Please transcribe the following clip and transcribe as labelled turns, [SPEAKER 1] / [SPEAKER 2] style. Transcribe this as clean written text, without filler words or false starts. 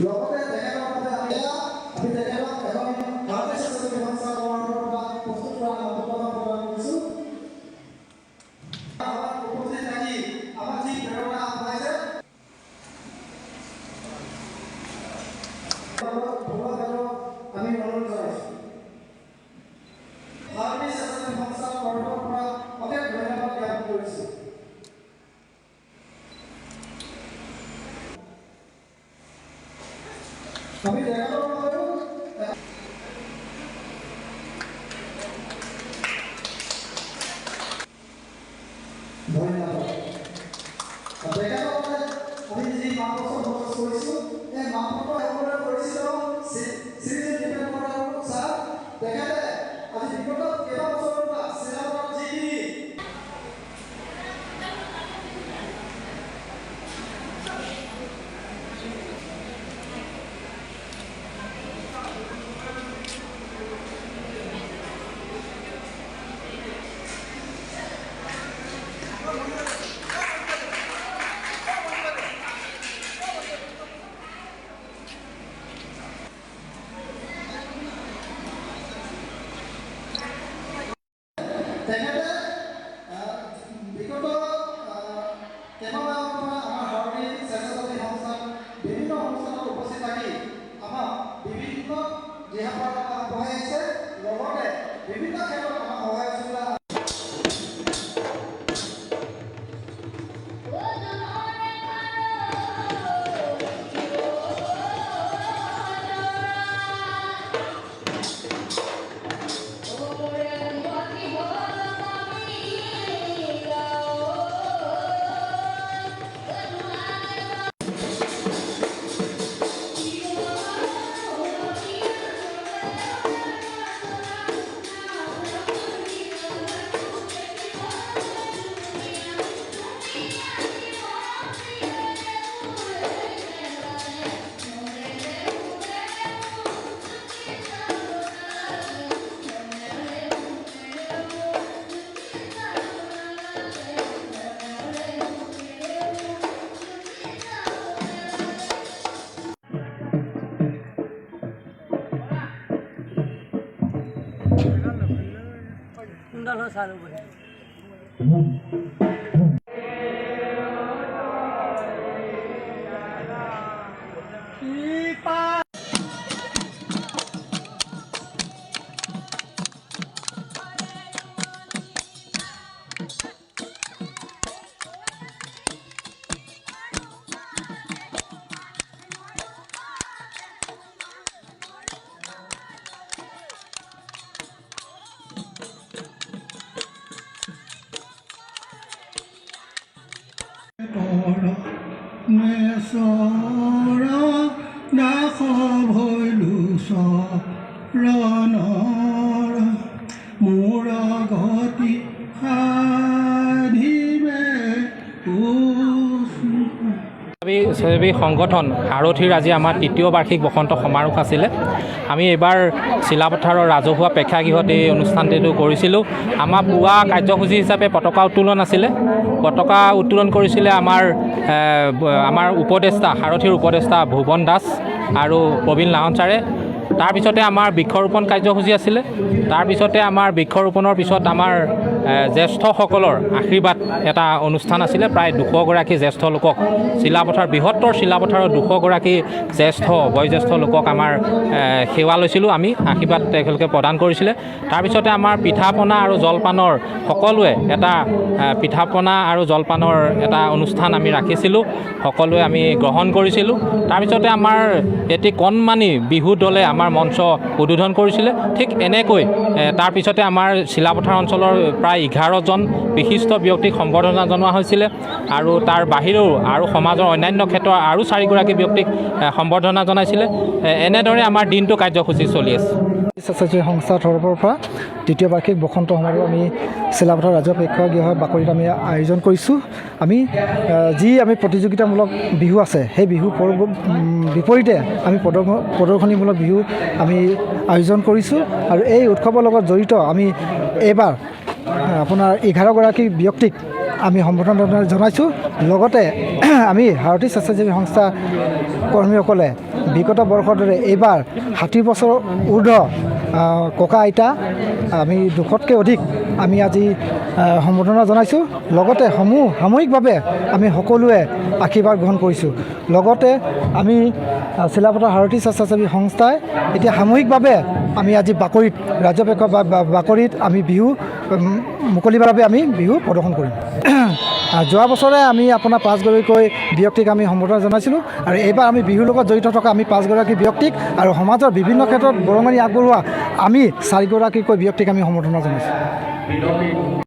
[SPEAKER 1] লগতে তেখেতৰ বাবে আমি তেখেতক এখন ভাৰতীয় স্বেচ্ছাসেৱী সংস্থাৰ পৰা প্ৰস্তুত কৰা নমুনা প্ৰদান কৰিছোঁ। আমাৰ উপস্থিত থাকি আমাৰ যি প্ৰেৰণা আগবঢ়াইছে আমি অনুৰোধ জনাইছোঁ। ভাৰতীয় স্বেচ্ছাসেৱী সংস্থাৰ তৰফৰ পৰা অশেষ ধন্যবাদ জ্ঞাপন কৰিছোঁ। আমি তেখেতৰ বাবেও ধন্যবাদ। তেখেতৰ বাবে আমি যি মানপত্ৰ প্ৰকাশ কৰিছোঁ এই মানপত্ৰ সকলোৰে পৰিচিত শ্ৰীযুত ছাৰ তেখেতে আজি বিগত কেইবাবছৰৰ পৰা চিলাবৰত যিখিনি তেখেতে বিগত কেইবামাহৰ পৰা আমাৰ ভাৰতীয় স্বেচ্ছাসেৱী সংস্থাৰ বিভিন্ন অনুষ্ঠানত উপস্থিত থাকি আমাক বিভিন্ন দিহা পৰামৰ্শ আগবঢ়াই আহিছে। লগতে বিভিন্ন ক্ষেত্ৰত আমাক সহায় সহযোগিতা
[SPEAKER 2] চালু
[SPEAKER 3] স্বেচ্ছাসেৱী সংগঠন আৰথীৰ আজি আমাৰ তৃতীয় বাৰ্ষিক বসন্ত সমাৰোহ আছিলে। আমি এইবাৰ চিলাপথাৰৰ ৰাজহুৱা প্ৰেক্ষাগৃহত এই অনুষ্ঠানটো কৰিছিলোঁ। আমাৰ পুৱা কাৰ্যসূচী হিচাপে পতাকা উত্তোলন আছিলে। পতাকা উত্তোলন কৰিছিলে আমাৰ উপদেষ্টা সাৰথীৰ উপদেষ্টা ভুৱন দাস আৰু প্ৰবীণ লাহন ছাৰে। তাৰপিছতে আমাৰ বৃক্ষৰোপণ কাৰ্যসূচী আছিলে। তাৰপিছতে আমাৰ বৃক্ষৰোপণৰ পিছত আমাৰ জ্যেষ্ঠসকলৰ আশীৰ্বাদ এটা অনুষ্ঠান আছিলে। প্ৰায় 200 গৰাকী জ্যেষ্ঠ লোকক চিলাপথাৰ বৃহত্তৰ চিলাপথাৰৰ 200 গৰাকী জ্যেষ্ঠ বয়োজ্যেষ্ঠ লোকক আমাৰ সেৱা লৈছিলোঁ। আমি আশীৰ্বাদ তেখেতলোকে প্ৰদান কৰিছিলে। তাৰপিছতে আমাৰ পিঠা পনা আৰু জলপানৰ সকলোৱে এটা পিঠা পনা আৰু জলপানৰ এটা অনুষ্ঠান আমি ৰাখিছিলোঁ। সকলোৱে আমি গ্ৰহণ কৰিছিলোঁ। তাৰপিছতে আমাৰ এটি কণমানি বিহু দলে আমাৰ মঞ্চ উদ্বোধন কৰিছিলে। ঠিক এনেকৈ তাৰপিছতে আমাৰ চিলাপথাৰ অঞ্চলৰ প্ৰায় 11জন বিশিষ্ট ব্যক্তিক সম্বৰ্ধনা জনোৱা হৈছিলে। আৰু তাৰ বাহিৰেও আৰু সমাজৰ অন্যান্য ক্ষেত্ৰৰ আৰু 4 গৰাকী ব্যক্তিক সম্বৰ্ধনা জনাইছিলে। এনেদৰে আমাৰ দিনটো কাৰ্যসূচী চলি আছে।
[SPEAKER 1] স্বেচ্ছাসেৱী সংস্থাৰ তৰফৰ পৰা তৃতীয় বাৰ্ষিক বসন্ত সমাৰোহ আমি চিলাপথাৰ ৰাজহুৱা প্ৰেক্ষাগৃহ বাকৰিত আমি আয়োজন কৰিছোঁ। আমি প্ৰতিযোগিতামূলক বিহু আছে, সেই বিহু বিপৰীতে আমি প্ৰদৰ্শনীমূলক বিহু আমি আয়োজন কৰিছোঁ। আৰু এই উৎসৱৰ লগত জড়িত আমি এইবাৰ আপোনাৰ 11 গৰাকী ব্যক্তিক আমি সম্বৰ্ধনা জনাইছোঁ। লগতে আমি ভাৰতীয় স্বেচ্ছাসেৱী সংস্থা কৰ্মীসকলে বিগত বৰ্ষৰ দৰে এইবাৰ 60 বছৰ ঊৰ্ধ ককা আইতা আমি 200তকৈ অধিক আমি আজি সম্বৰ্ধনা জনাইছোঁ। লগতে সামূহিকভাৱে আমি সকলোৱে আশীৰ্বাদ গ্ৰহণ কৰিছোঁ। লগতে আমি চিলাপথাৰ সাৰথী স্বেচ্ছাসেৱী সংস্থাই এতিয়া সামূহিকভাৱে আমি আজি বাকৰিত ৰাজ্যপক্ষ বাকৰিত আমি বিহু মুকলিভাৱে আমি বিহু প্ৰদৰ্শন কৰিম। যোৱা বছৰে আমি আপোনাৰ 5গৰাকীকৈ ব্যক্তিক আমি সম্বৰ্ধনা জনাইছিলোঁ আৰু এইবাৰ আমি বিহুৰ লগত জড়িত থকা আমি 5গৰাকী ব্যক্তিক আৰু সমাজৰ বিভিন্ন ক্ষেত্ৰত বৰঙণি আগবঢ়োৱা আমি 4গৰাকীকৈ ব্যক্তিক আমি সম্বৰ্ধনা জনাইছোঁ।